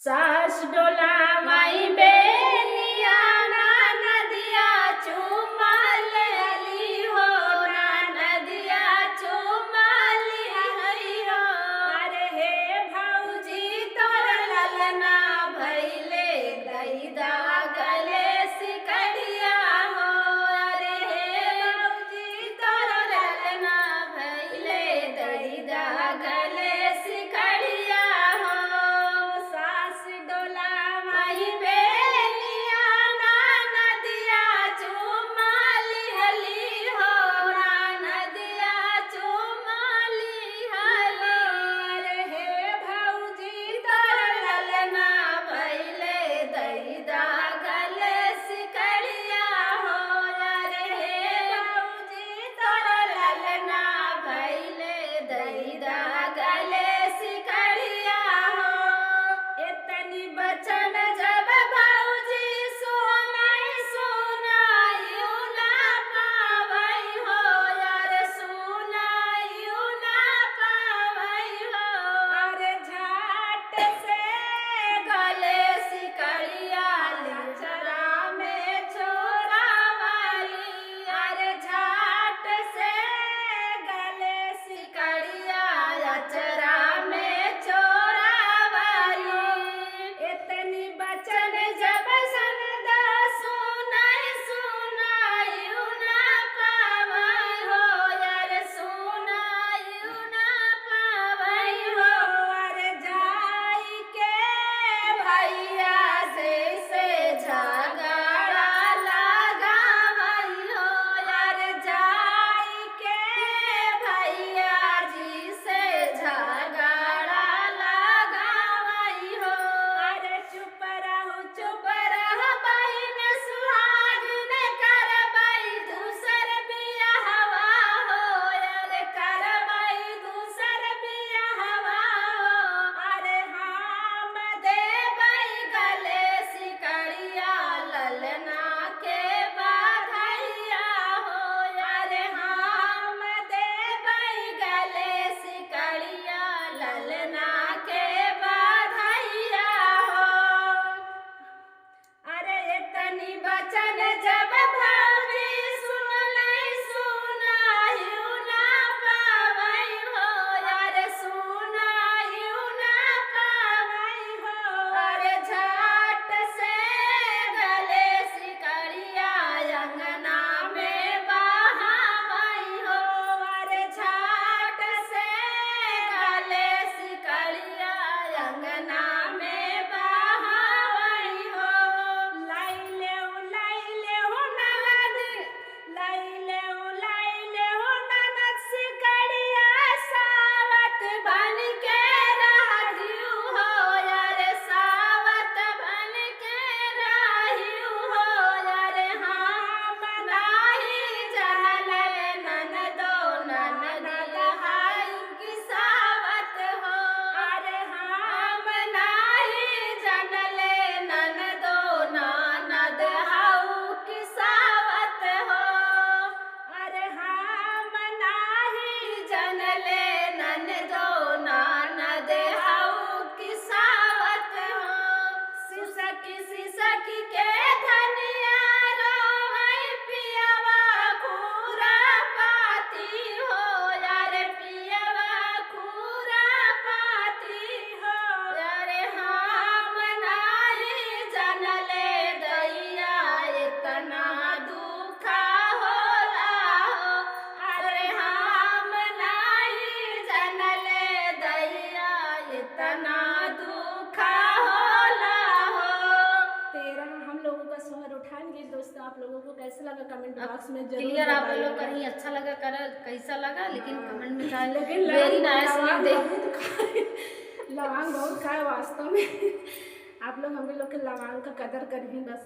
सास डोला माई बेनिया ना नदिया चुमा लेली हो ना नदिया चुमा लेली हो। अरे हे भौजी तोर ललना भइले दैदा गले सिकड़िया हो। अरे हे भौजी तोर ललना भइले दैदा गले सिकड़िया हो। सास डोला माई बेनिया ना नदिया चुमा लिहली हो ना नदिया चुमा लिहली। अरे हे भौजी तोर ललना भइले दैदा गले सिकड़िया हो। अरे हे भौजी तोर ललना भइले दैदा गले सिकड़िया हो। एतनी बचन जब भौजी सुनाई सुनाई ना पावई हो। यार सुनाई ना पावई हो। अरे झाट से गले सिकड़िया लचरा में छोरावाली। अरे झाट से गले सिकड़िया लचरा में छोरावाली। इतनी बचन जब सनदा सुनाई सुनाई ना पावई हो। यार सुनाई ना पावई हो। अरे जाई के भैया से झगड़ा लगावई हो। यार जाई के भैया जी से झगड़ा लगावई हो। अरे चुप रह बहिन सुहागिन करबई दूसर बियाहवा हो। अरे करबई दूसर बियाहवा हो। अरे हम देबई गले सिकड़िया ललना के बधैया हो। अरे हम देबई गले सिकड़िया ललना के बधैया हो। अरे इतनी बचन जब भौजी सुनाई सुनाई ना पावई हो। अरे सुनाई ना पावई हो। अरे झट से गले सिकड़िया अंगना में बहावई हो। अरे झट से गले सिकड़िया अंगना में बहावई हो। लाइले हो ननद सिकड़िया सावत बन के रहियू हो। अरे सावत बन के रहियू हो। अरे हम नाही जानले ननदो ननद हाय की सावत हो। अरे हम नाही जानले ननदो ननद हाउ की सावत हो। अरे हम नाही जानले ननदो ननद हाउ की सावत हो। सिसकी के धनिया रोवई पियवा खूरा पाती हो। अरे पियवा खूरा पाती हो। अरे हम नाही जानले दैया इतना दुखा होला हो। अरे हम नाही जानले दैया इतना दुखा होला हो। तेरा हम लोगों का सोहर उठाएंगे दोस्तों। आप लोगों को कैसा लगा कमेंट बॉक्स में जरूर क्लियर आप लोग बताइएगा। कहीं अच्छा लगा कर कैसा लगा लेकिन कमेंट में बताएं। लेकिन वेरी नाइस लवांग बहुत खाए वास्तव में। आप लोग हम लोग के लवांग का कदर करिए बस।